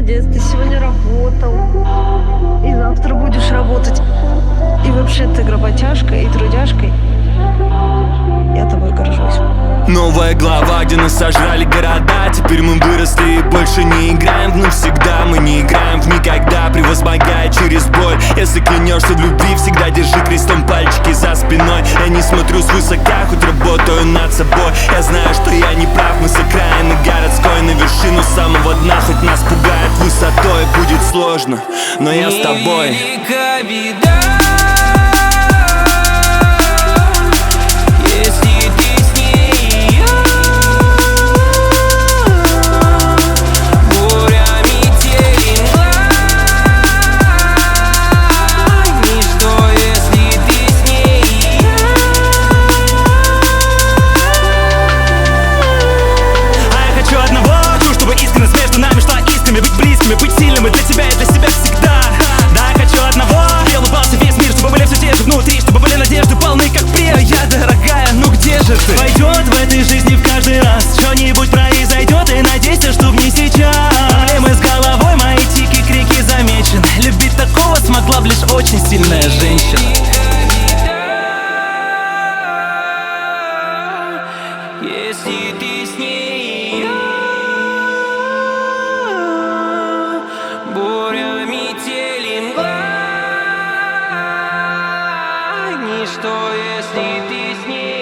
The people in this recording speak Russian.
молодец, ты сегодня работал. И завтра будешь работать. И вообще ты работяжка и трудяжка. Я тобой горжусь. Новая глава, где нас сожрали города. Теперь мы выросли и больше не играем в навсегда. Мы не играем в никогда, превозмогая через боль. Если клянешься в любви, всегда держи крестом пальчики за спиной. Я не смотрю свысока, хоть работаю над собой. Я знаю, что я не прав, мы с окраины городской. На вершину самого дна, хоть нас пугает высотой. Будет сложно, но я с тобой. Невелика беда. Быть близкими, быть сильными для тебя и для себя всегда. Да, я хочу одного, я улыбался весь мир, чтобы были все те же внутри, чтобы были надежды полны, как я, дорогая, ну где же ты? Пойдет в этой жизни в каждый раз что-нибудь произойдет, и надейся, что в ней сейчас проблемы с головой, мои тики, крики замечены. Любить такого смогла б лишь очень сильная женщина. Если ты с ней, буря, метель, мгла, ничто, если ты с ней.